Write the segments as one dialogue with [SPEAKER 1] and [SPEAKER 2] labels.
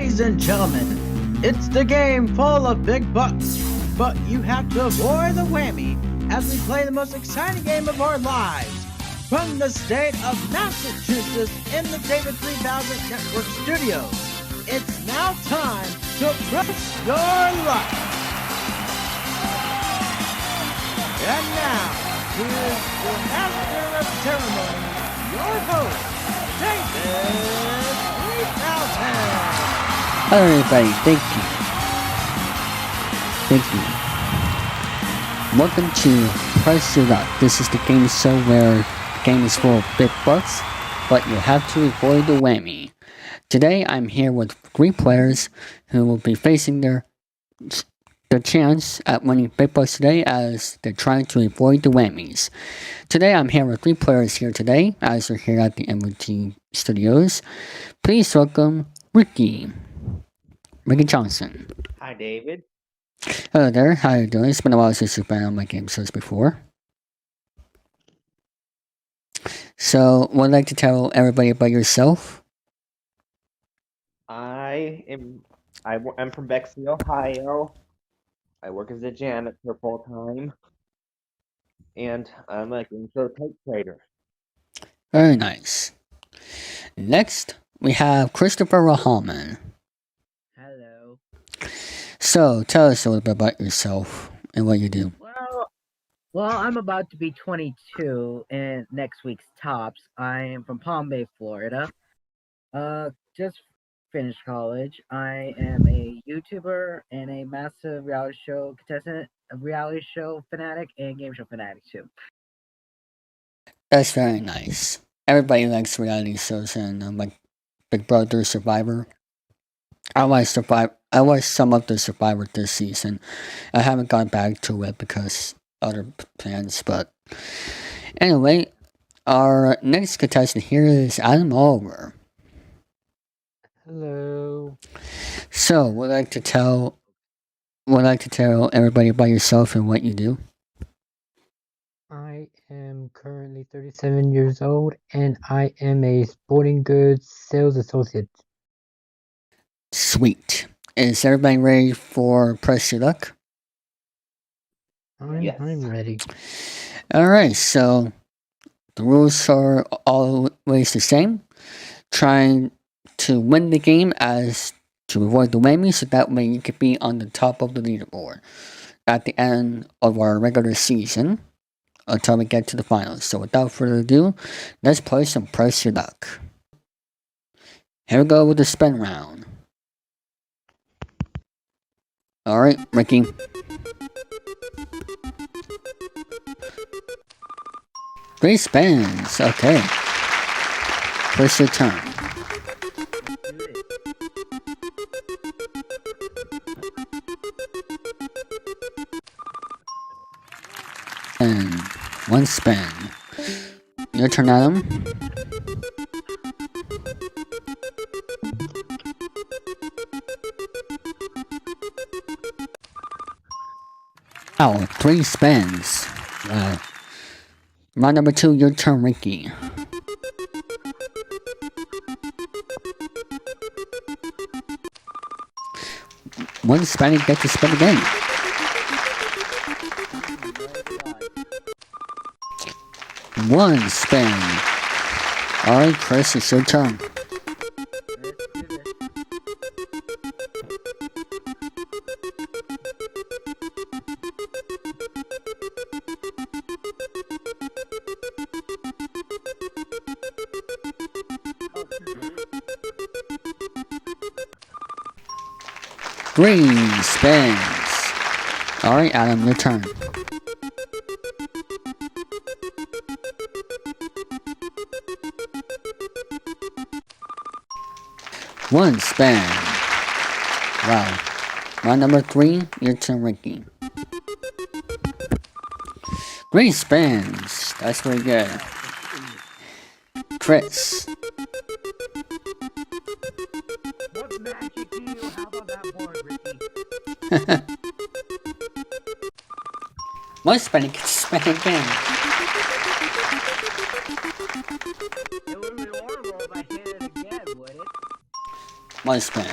[SPEAKER 1] Ladies and gentlemen, it's the game full of big bucks, but you have to avoid the whammy as we play the most exciting game of our lives. From the state of Massachusetts in the David 3000 Network Studios, it's now time to press your luck. And now, here's the master of ceremony, your host, David 3000.
[SPEAKER 2] Hello everybody, thank you. Welcome to Press Your Luck. This is the game show where the game is full of big bucks, but you have to avoid the whammy. Today I'm here with 3 players who will be facing their chance at winning big bucks today as they're trying to avoid the whammies. Today I'm here with 3 players here today as we're here at the MOT Studios. Please welcome Ricky Johnson.
[SPEAKER 3] Hi, David.
[SPEAKER 2] Hello there, how are you doing? It's been a while since you've been on my game shows before. So, would you like to tell everybody about yourself?
[SPEAKER 3] I'm from Bexley, Ohio. I work as a janitor full time, and I'm a game show type trader.
[SPEAKER 2] Very nice. Next, we have Christopher Rahman.
[SPEAKER 4] Hello.
[SPEAKER 2] So, tell us a little bit about yourself and what you do.
[SPEAKER 4] Well, I'm about to be 22 in next week's tops. I am from Palm Bay, Florida. Just finished college. I am a YouTuber and a massive reality show contestant, a reality show fanatic, and game show fanatic too.
[SPEAKER 2] That's very nice. Everybody likes reality shows and like Big Brother, Survivor. I watched some of the Survivor this season. I haven't gone back to it because other plans, but anyway, our next contestant here is Adam Oliver.
[SPEAKER 5] Hello.
[SPEAKER 2] So, would like to tell everybody about yourself and what you do?
[SPEAKER 5] I am currently 37 years old and I am a sporting goods sales associate.
[SPEAKER 2] Sweet. Is everybody ready for Press Your Luck?
[SPEAKER 3] Yes.
[SPEAKER 5] I'm ready.
[SPEAKER 2] Alright, so the rules are always the same. Trying to win the game as to avoid the whammy so that way you can be on the top of the leaderboard at the end of our regular season until we get to the finals. So without further ado, let's play some Press Your Luck. Here we go with the spin round. Alright, Ricky. Three spins, okay. First your turn. And 1 spin. Your turn, Adam. Wow, 3 spins. Wow. Round number 2, your turn, Ricky. One spin, you get to spin again. One spin. Alright, Chris, it's your turn. Three spins. Alright, Adam, your turn. One spin. Wow. Round number 3, your turn, Ricky. 3 spins. That's pretty good. Chris.
[SPEAKER 4] What magic do you have on that board, Ricky?
[SPEAKER 2] One spin, you get to spin again.
[SPEAKER 4] It would be horrible if I hit it again, would it?
[SPEAKER 2] One spin.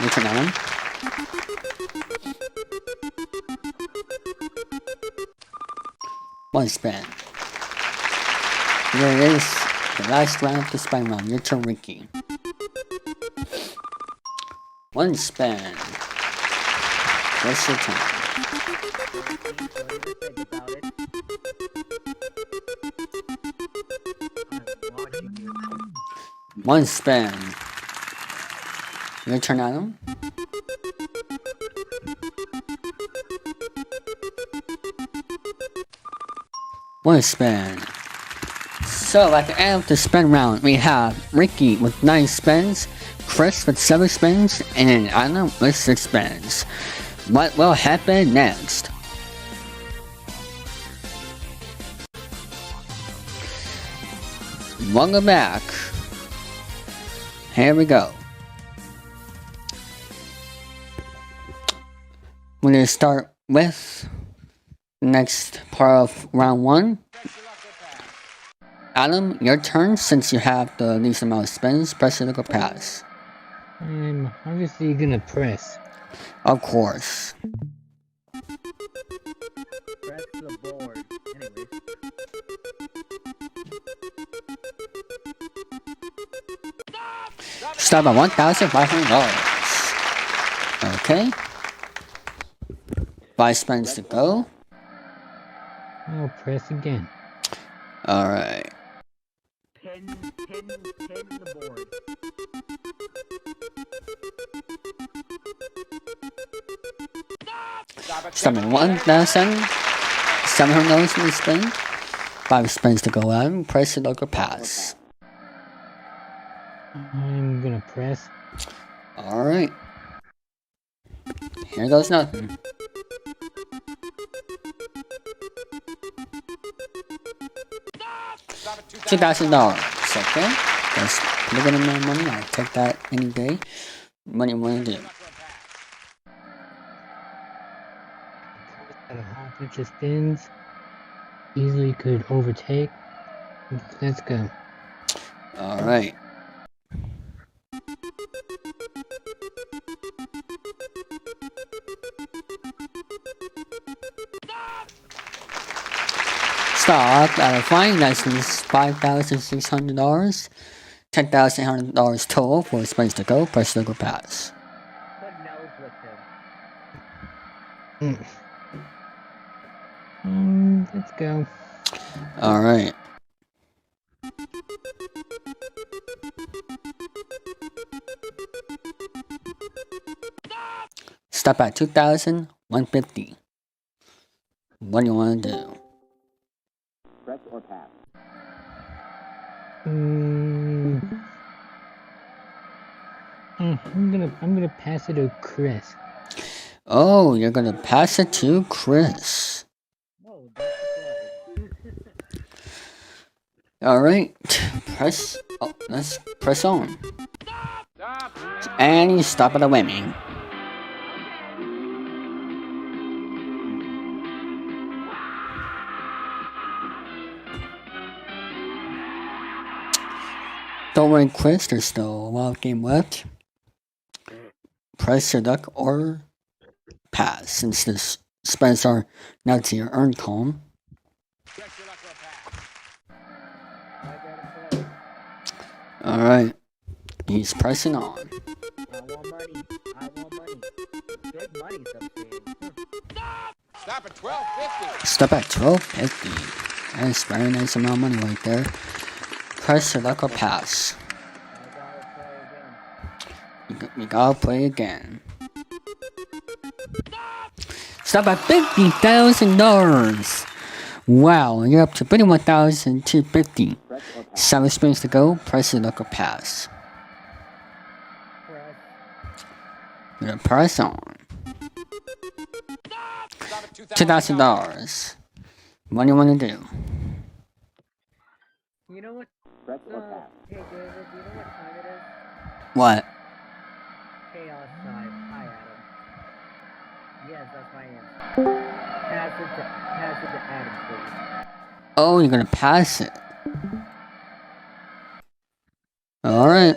[SPEAKER 2] Your turn, Adam. One spin. Here it is. The last round of the spin round. Your turn, Ricky. One spin. What's your turn? One spin. Your turn, Adam. One spin. So at the end of the spin round, we have Ricky with 9 spins, Chris with 7 spins, and Adam with 6 spins. What will happen next? Welcome back. Here we go. We're going to start with the next part of round 1. Adam, your turn. Since you have the least amount of spins, press the look pass.
[SPEAKER 5] I'm obviously gonna press.
[SPEAKER 2] Of course.
[SPEAKER 4] Press the board. Anyways.
[SPEAKER 2] Start at $1,500. Okay. 5 spins to go.
[SPEAKER 5] I'll press again.
[SPEAKER 2] Alright.
[SPEAKER 4] Pin the board.
[SPEAKER 2] Start at $1,700 in the spin. 5 spins to go out and press the local pass.
[SPEAKER 5] I'm gonna press.
[SPEAKER 2] Alright. Here goes nothing. $2,000. Okay. That's pretty good amount of money. I'll take that any day. What do you want to do?
[SPEAKER 5] Got a whole bunch of spins. Easily could overtake. Let's go.
[SPEAKER 2] Alright. Stop at a flying license $5,600. $10,800 total for spins to go. Press the go pass.
[SPEAKER 4] Put nose with him.
[SPEAKER 5] Let's go.
[SPEAKER 2] Alright. Stop at $2,150. What do you want to do?
[SPEAKER 3] Press or pass.
[SPEAKER 5] I'm gonna pass it to Chris.
[SPEAKER 2] Oh, you're gonna pass it to Chris.
[SPEAKER 4] No, that's
[SPEAKER 2] Alright. Press. Oh, let's press on. And you stop at a whammy. Don't worry, Chris, there's still a lot of game left. Press your duck or pass, since the spins are now to your earn column. Alright, he's pressing on.
[SPEAKER 4] I want money. Big money, some saying.
[SPEAKER 6] Stop at $12.50.
[SPEAKER 2] Stop at $12.50. That's very nice amount of money right there. Press your luck or pass. You gotta play again. Stop at $50,000. Wow, you're up to $51,250. 7 spins to go. Press your luck or pass. You're gonna press on. $2,000. What do you want to do?
[SPEAKER 4] You know what?
[SPEAKER 3] Press or pass.
[SPEAKER 4] Hey David, do you know what time it is?
[SPEAKER 2] What?
[SPEAKER 4] Chaos time. Hi, Adam. Yes, that's my answer. Pass it to Adam, please.
[SPEAKER 2] Oh, you're gonna pass it. Alright.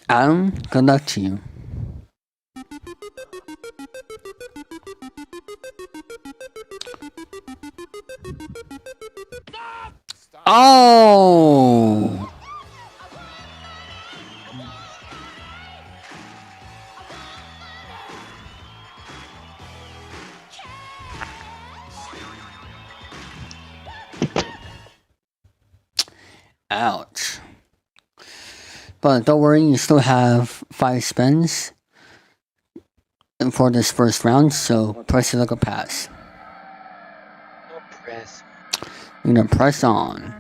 [SPEAKER 2] Adam, good luck to you. Oh! Ouch. But don't worry, you still have 5 spins for this first round, so press the look pass.
[SPEAKER 5] No press.
[SPEAKER 2] You're gonna press on.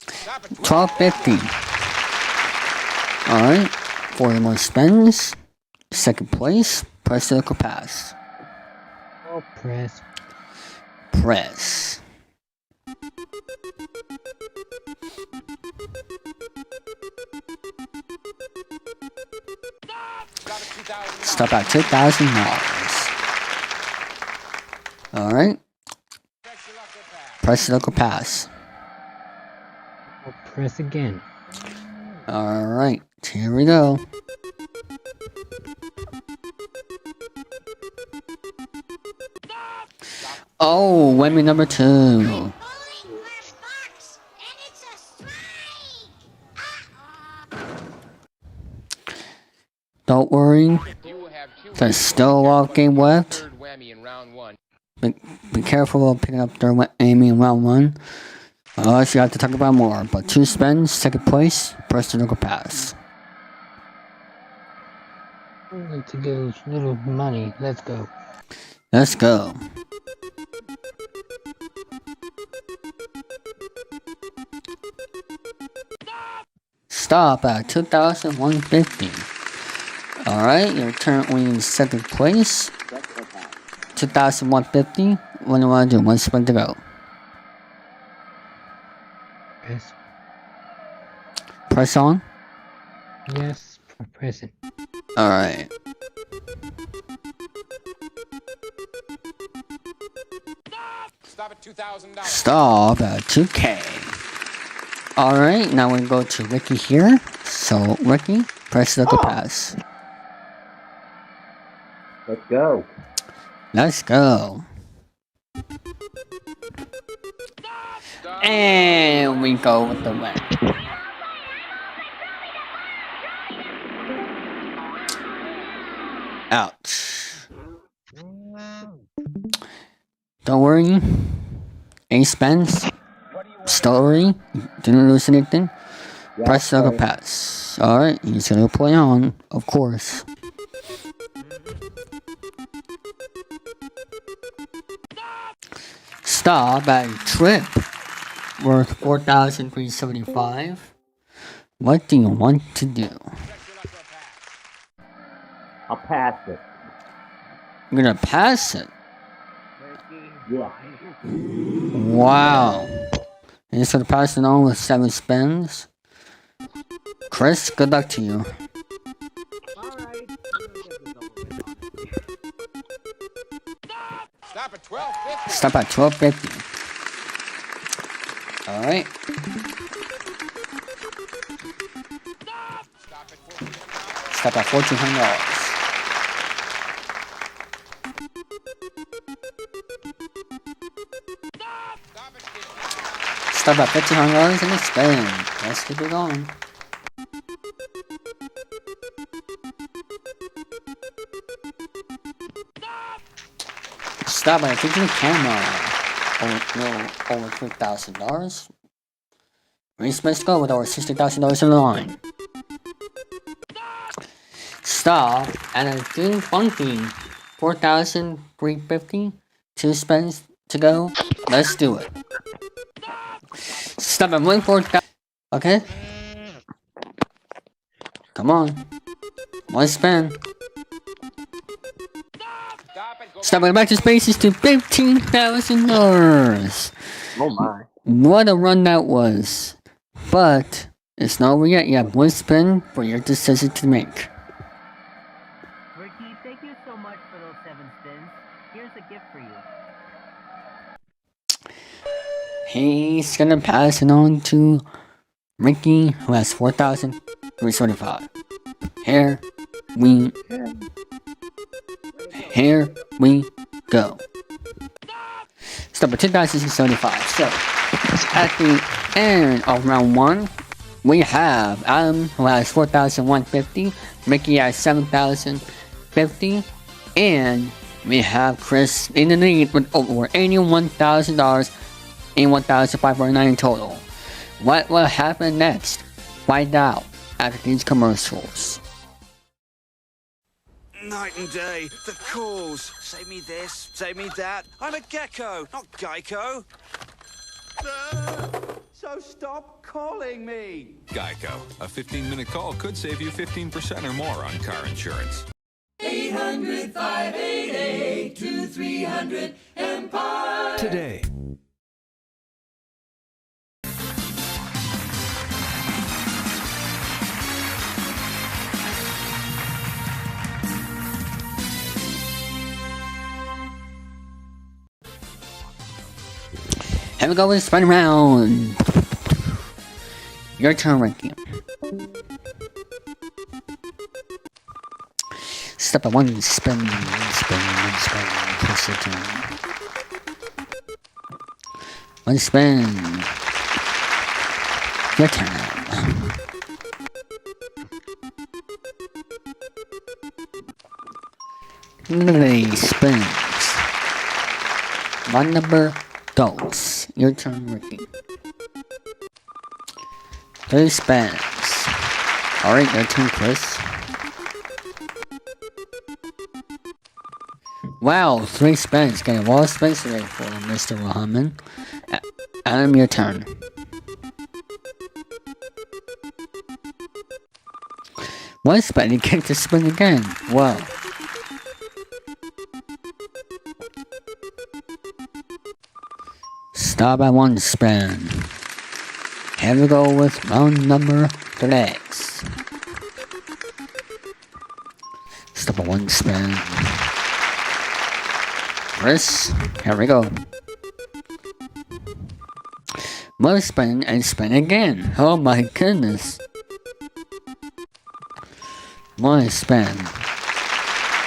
[SPEAKER 6] Stop at
[SPEAKER 2] 1250. Alright, 4 more spins. Second place, press the look pass.
[SPEAKER 5] No press.
[SPEAKER 2] Press.
[SPEAKER 6] Stop at $2,000.
[SPEAKER 2] Stop at $2,000. Alright, press the look pass.
[SPEAKER 5] No press again.
[SPEAKER 2] Alright, here we go. Oh, whammy number 2. Don't worry,
[SPEAKER 6] You will have two
[SPEAKER 2] there's still a lot of game left.
[SPEAKER 6] third whammy in round 1.
[SPEAKER 2] Be careful of picking up their aiming in round 1. Unless you have to talk about more. But 2 spins, second place, press the look pass.
[SPEAKER 5] I'd like to go little money. Let's go.
[SPEAKER 2] Let's go. Stop at 2,150. Alright, you're currently in second place. 2,150. What do you want to do? 1 spin to go.
[SPEAKER 5] Press.
[SPEAKER 2] Press on.
[SPEAKER 5] Yes, press it.
[SPEAKER 2] Alright.
[SPEAKER 6] Stop at $2,000.
[SPEAKER 2] Stop at 2K. Alright, now we go to Ricky here. So, Ricky, press the pass.
[SPEAKER 3] Let's go.
[SPEAKER 2] Let's go. And we go with the win. Ouch. Don't worry. Ace spends. Story. Didn't lose anything.
[SPEAKER 3] Yeah,
[SPEAKER 2] Press the
[SPEAKER 3] sorry.
[SPEAKER 2] pass. Alright, he's gonna play on, of course. Stop at trip. Worth 4,375. What do you want to do?
[SPEAKER 3] I'll pass it.
[SPEAKER 2] You're gonna pass it.
[SPEAKER 3] Yeah.
[SPEAKER 2] Wow. And he's gonna pass it on with 7 spins. Chris, good luck to you.
[SPEAKER 6] Stop at 1250.
[SPEAKER 2] Stop at 1250. Alright.
[SPEAKER 6] Stop at $1,400.
[SPEAKER 2] Stop at $1,400.
[SPEAKER 6] Stop at $50.
[SPEAKER 2] Stop at $1,500 in a spin. Let's keep it going. Stop at fixing the camera. Over $3,000. Race must go with over $60,000 in the line. Stop at a doing funky. 4,350. 2 spins to go. Let's do it. Stop at 1,4,000. Okay. Come on. 1 spin. Stop at back to spaces to $15,000.
[SPEAKER 3] Oh my.
[SPEAKER 2] What a run that was. But it's not over yet. You have 1 spin for your decision to make.
[SPEAKER 4] Ricky, thank you so much for those 7 spins. Here's a gift for you.
[SPEAKER 2] He's gonna pass it on to Ricky, who has 4,375. Here we Here we go. Step at 2,675. So, at the end of round 1, we have Adam who has 4,150, Mickey has 7,050, and we have Chris in the lead with over $81,000 and $1,509 in total. What will happen next? Find out after these commercials.
[SPEAKER 7] Night and day, the calls. Save me this, save me that. I'm a gecko, not Geico. So stop calling me.
[SPEAKER 8] Geico. A 15-minute call could save you 15% or more on car insurance.
[SPEAKER 9] 800-588-2300
[SPEAKER 8] Today.
[SPEAKER 2] Here we go with spin round. Your turn, Ricky. Step at 1, spin, plus your turn. 1 spin. Your turn. Literally spins. 1 number. Dolls. Your turn, Ricky. 3 spins. Alright, your turn, Chris. Wow, 3 spins. Getting a lot of spins today for Mr. Rahman. Adam, your turn. One spin, you get to spin again. Wow. Stop at 1 spin. Here we go with round number 6. Stop at 1 spin. Chris, here we go. 1 spin and spin again. Oh my goodness. 1 spin.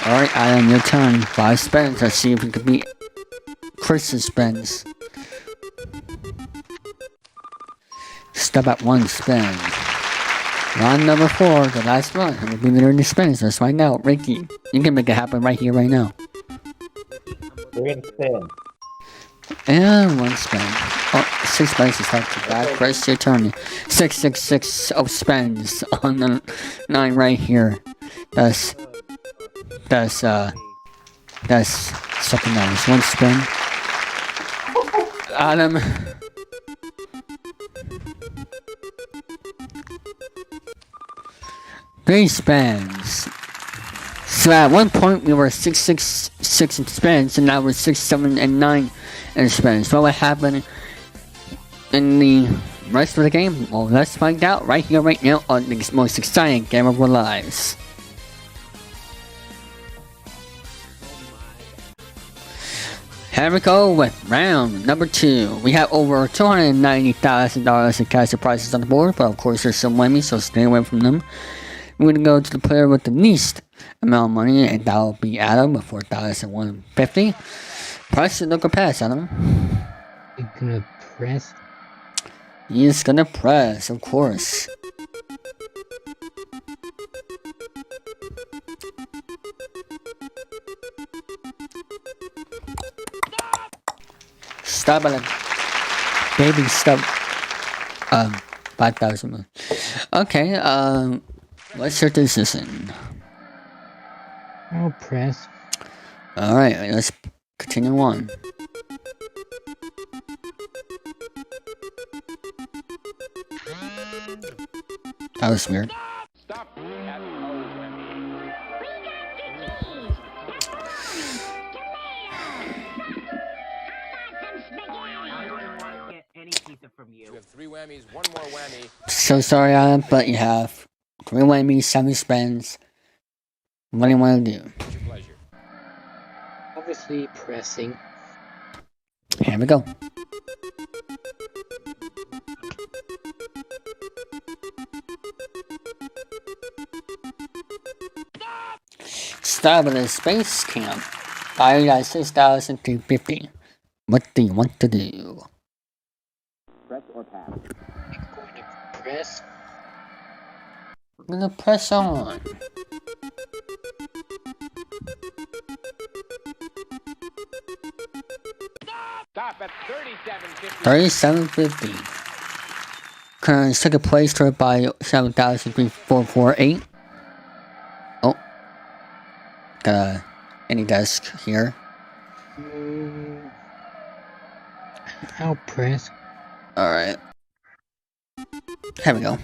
[SPEAKER 2] Alright, Adam, your turn. 5 spins. Let's see if we can beat Chris's spins. Step at 1 spin. Round number 4, the last one. And we'll be learning the spins. Let's find out. Ricky, you can make it happen right here, right now.
[SPEAKER 3] We're gonna spin.
[SPEAKER 2] And 1 spin. Oh, 6 spins to start to back. Press your turn. 666 of spins on the 9 right here. That's something else. 1 spin. Adam. Three spins. So at one point we were 666 in spins, and now we're 6, 7, and 9 in spins. What will happen in the rest of the game? Well, let's find out right here, right now, on the most exciting game of our lives. Here we go with round number 2. We have over $290,000 in cash prizes on the board, but of course there's some whammies, so stay away from them. We're gonna go to the player with the least amount of money, and that will be Adam with 4,150. Press and look or pass, Adam.
[SPEAKER 5] You're gonna press.
[SPEAKER 2] He's gonna press, of course. Stop at a baby stop. 5,000. Okay, what's your decision?
[SPEAKER 5] I'll press.
[SPEAKER 2] Alright, let's continue on. That was weird.
[SPEAKER 6] Stop at Owen.
[SPEAKER 4] Any pizza from you.
[SPEAKER 6] You have 3 whammies, 1 more whammy.
[SPEAKER 2] So sorry, Adam, but you have 3 whammies, 7 spins. What do you want to do?
[SPEAKER 6] It's your pleasure.
[SPEAKER 5] Obviously pressing.
[SPEAKER 2] Here we go. Stop at a space camp. Valued at 6,350. What do you want to do?
[SPEAKER 3] Press or pass?
[SPEAKER 5] Going to press.
[SPEAKER 2] I'm gonna press on.
[SPEAKER 6] Stop at 37.50.
[SPEAKER 2] 3750. Current second place to it by 7,448. Oh. Got a any desk here.
[SPEAKER 5] I'll press.
[SPEAKER 2] Alright. Here we go.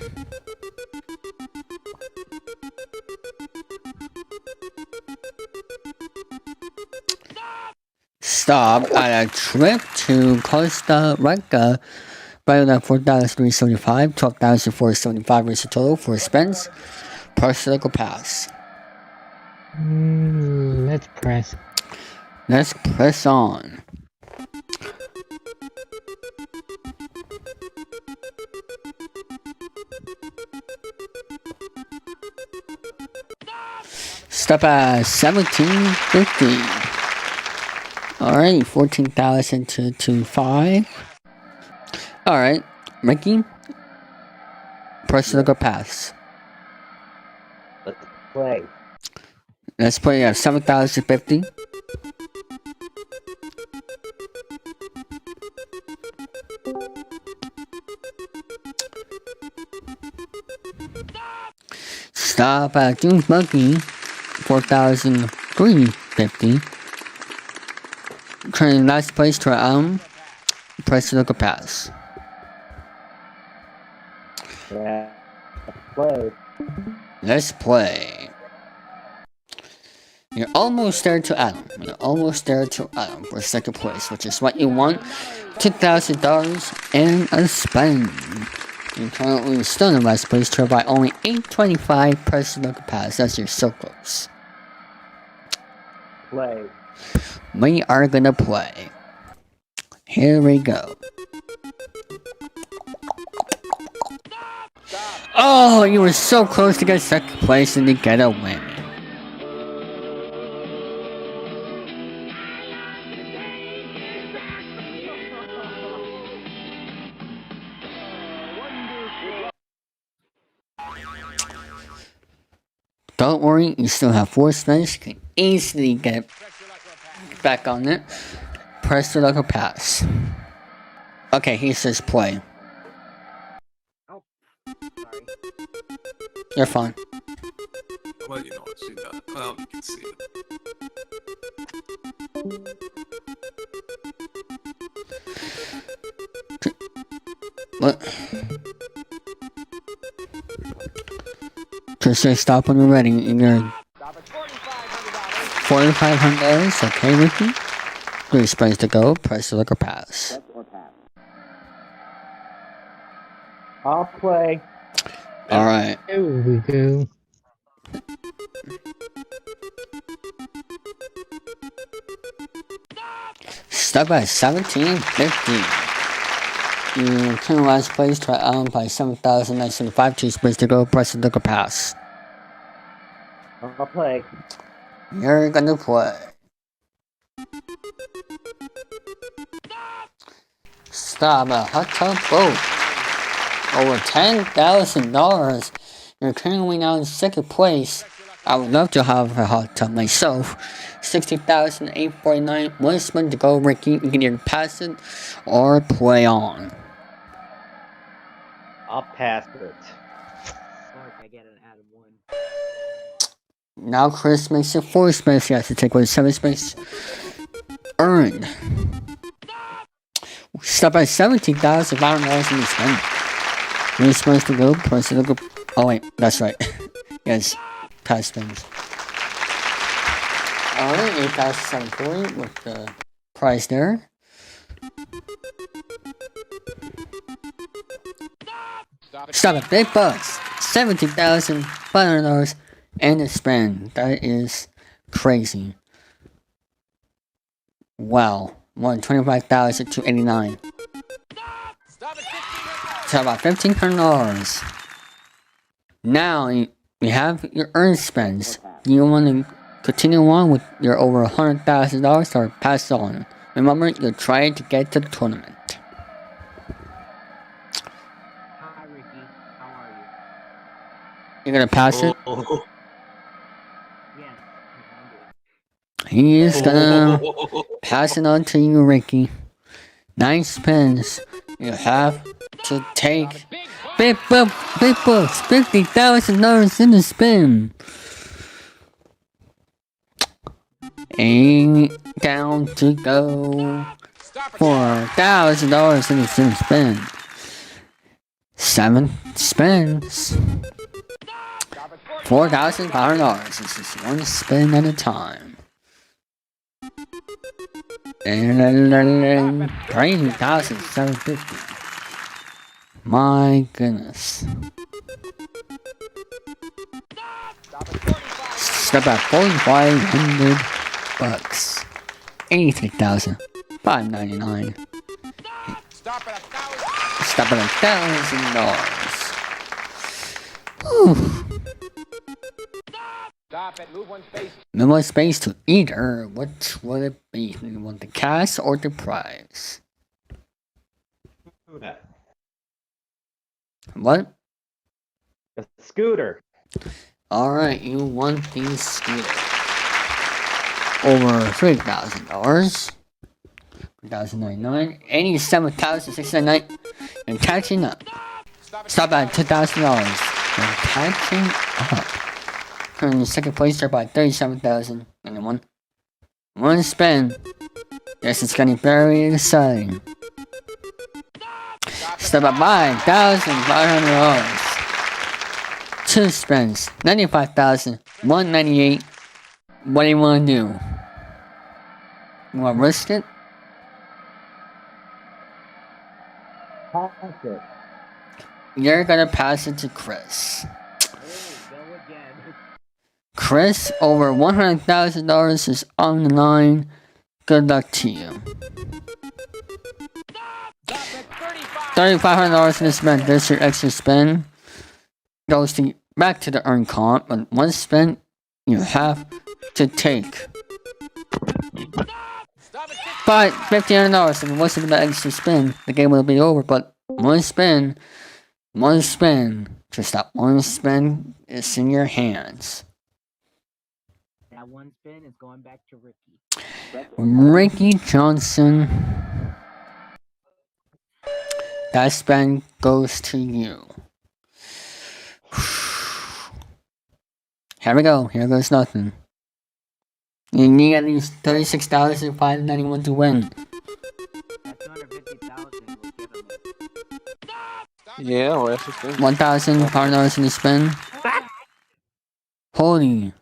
[SPEAKER 2] Stop at a trip to Costa Rica. Valued at 4,375, 12,475 is the total for spends. Press local pass.
[SPEAKER 5] Let's press.
[SPEAKER 2] Let's press on. Stop at 1750. Alright, 14,225. Alright, Ricky. Press local pass.
[SPEAKER 3] Let's play.
[SPEAKER 2] Let's play at 7,050. Stop at June's Monkey. 4,350. Turn last place to press the local pass.
[SPEAKER 3] Yeah. Let's play.
[SPEAKER 2] Let's play. You're almost there to Adam. You're almost there to Adam for second place, which is what you want. $2,000 and a spend. You're currently still in the last place to by only 825 press the local pass. That's your so close.
[SPEAKER 3] Play.
[SPEAKER 2] We are gonna play. Here we go. Oh, you were so close to get second place and you get a win. Don't worry, you still have 4 spins. You can easily get back on it. Press the local pass. Okay, he says play.
[SPEAKER 4] Oh, sorry.
[SPEAKER 2] You're fine.
[SPEAKER 9] Well, you know, see that. Well, you can see it.
[SPEAKER 2] What? Just say stop when you're ready. You're $4,500. Okay, Ricky. 3 spins to go. Press the local pass.
[SPEAKER 3] I'll play.
[SPEAKER 2] Alright.
[SPEAKER 5] There we go.
[SPEAKER 2] Stop at 1750. You turn last place to by 7,975. 2 spins to go. Press the local pass.
[SPEAKER 3] I'll play.
[SPEAKER 2] You're gonna play. Stop at hot tub boat. Over $10,000. You're currently now in second place. I would love to have a hot tub myself. 60,849. 1 spin to go, Ricky. You can either pass it or play on.
[SPEAKER 3] I'll pass it.
[SPEAKER 4] Or if I get an Adam 1.
[SPEAKER 2] Now Chris makes it 4 spins. He has to take away 7 spins earned. Stop at $17,500 in the spin. 3 spins to go. Press the local. Oh wait, that's right. Yes, pass spins. Alright, 8,740 with the price there. Stop it, big bucks. $17,500 and a spend. That is crazy. Wow. More than 25,289. So about $1,500. Now you have your earned spends. You want to continue on with your over $100,000 or pass on. Remember, you're trying to get to the tournament.
[SPEAKER 4] Hi, Ricky. How are you?
[SPEAKER 2] You're gonna pass it?
[SPEAKER 9] Oh.
[SPEAKER 4] Yes, I'm doing.
[SPEAKER 2] He's gonna pass it on to you, Ricky. 9 spins. You have to take big bucks, $50,000 in the spin. 8 down to go. $4,000 in the spin. 7 spins. $4,500. This is one spin at a time. And 3,750. My goodness. Step at 4,500 bucks. 83,599. Stop at $1,000.
[SPEAKER 6] Stop it. Move one space.
[SPEAKER 2] Move one space to either. What would it be? You want the cash or the prize? What?
[SPEAKER 3] A scooter.
[SPEAKER 2] Alright, you want the scooter. Over $3,000. $3,099. 87,699. You're catching up. Stop at $2,000. You're catching up. Currently second place there by 37,000. And then one spin. Yes, it's getting very exciting. Step up $5,500. 2 spins. 95,198. What do you want to do? You want to risk it?
[SPEAKER 3] Pass it.
[SPEAKER 2] You're gonna pass it to Chris.
[SPEAKER 4] Go again.
[SPEAKER 2] Chris, over $100,000 is on the line. Good luck to you. $3,500 in the spin. There's your extra spin. Goes to back to the earn column, but one spin you have to take. But $1,500. If it wasn't about extra spin, the game will be over. But one spin, just that one spin is in your hands.
[SPEAKER 4] That one spin is going back to Ricky.
[SPEAKER 2] Ricky Johnson. That spin goes to you. Here we go. Here goes nothing. You need at least 36,591 to win.
[SPEAKER 4] That 250,000 will give him
[SPEAKER 10] Yeah, well, that's just it.
[SPEAKER 2] $1,500 in the spin. Holy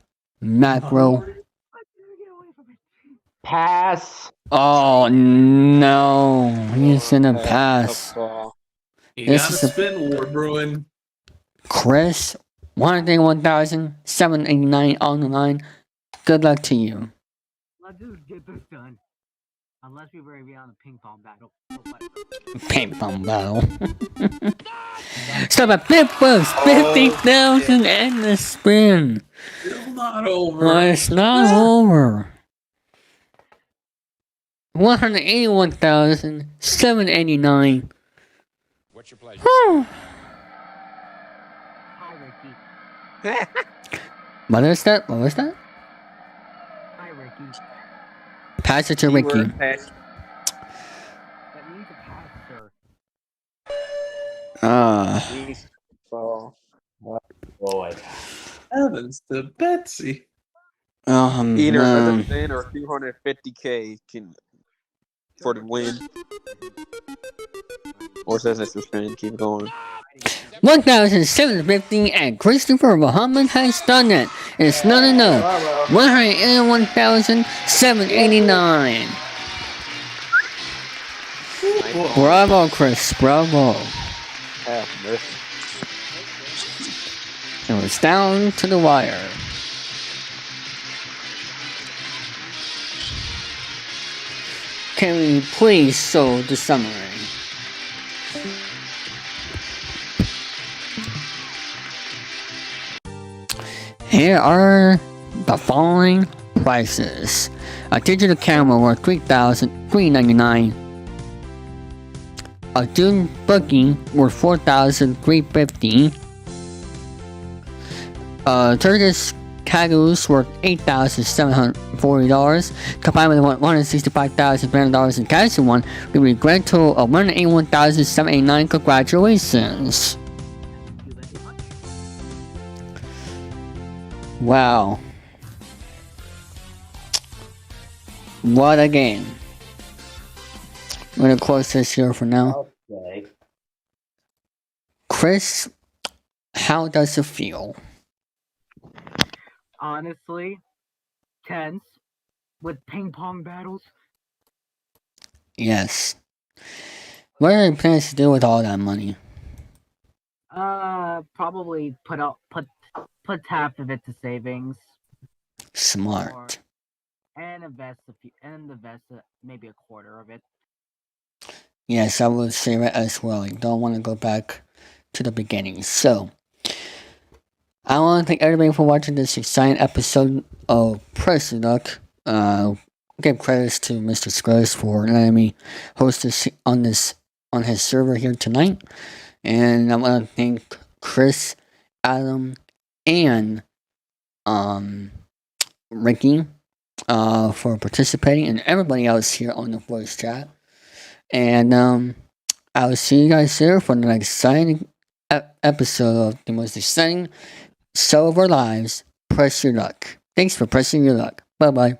[SPEAKER 2] macro.
[SPEAKER 3] Pass.
[SPEAKER 2] Oh no. He's gonna pass.
[SPEAKER 9] You
[SPEAKER 2] This
[SPEAKER 9] got a
[SPEAKER 2] is a-
[SPEAKER 9] spin war brewing.
[SPEAKER 2] Chris, 131,789 on the line. Good luck to you.
[SPEAKER 4] Let's just get this done. Unless we were be on a ping pong battle.
[SPEAKER 2] Ping pong battle. Stop at $50,000 and the spin.
[SPEAKER 9] Still not over.
[SPEAKER 2] Well, it's not over. 181,789.
[SPEAKER 6] What's your pleasure?
[SPEAKER 4] Hi, Ricky.
[SPEAKER 2] What is that? What was that?
[SPEAKER 4] Hi, Ricky.
[SPEAKER 2] Pass it to Ricky.
[SPEAKER 9] Keyword pass.
[SPEAKER 4] That means a pass, sir.
[SPEAKER 10] Oh,
[SPEAKER 3] Boy.
[SPEAKER 9] Heavens to Betsy.
[SPEAKER 10] either
[SPEAKER 2] no.
[SPEAKER 10] another spin or 250K can for the win. Or says it's a spin. Keep going.
[SPEAKER 2] 1,750 and Christopher Muhammad has done it. It's not enough. 181,789. Bravo, Chris. Bravo.
[SPEAKER 10] Have mercy.
[SPEAKER 2] It was down to the wire. Can we please show the summary? Here are the following prices. A digital camera worth $3,399. A Dune buggy worth $4,350. Turkish Kagoos worth $8,740. Combined with $165,300 in cash in one, we will be a grand total of $181,789. Congratulations! Wow. What a game. I'm gonna close this here for now.
[SPEAKER 3] Okay.
[SPEAKER 2] Chris, how does it feel?
[SPEAKER 4] Honestly, tense with ping pong battles.
[SPEAKER 2] Yes. What are you planning to do with all that money?
[SPEAKER 4] Probably put half of it to savings
[SPEAKER 2] Smart.
[SPEAKER 4] and invest maybe a quarter of it.
[SPEAKER 2] Yes, I would say that as well. You don't want to go back to the beginning. So, I want to thank everybody for watching this exciting episode of Press Your Luck. Give credits to Mr. Scruggs for letting me host this on his server here tonight. And I want to thank Chris, Adam, and Ricky for participating, and everybody else here on the voice chat. And I will see you guys there for the next exciting episode of the most exciting show of our lives, Press Your Luck. Thanks for pressing your luck. Bye bye.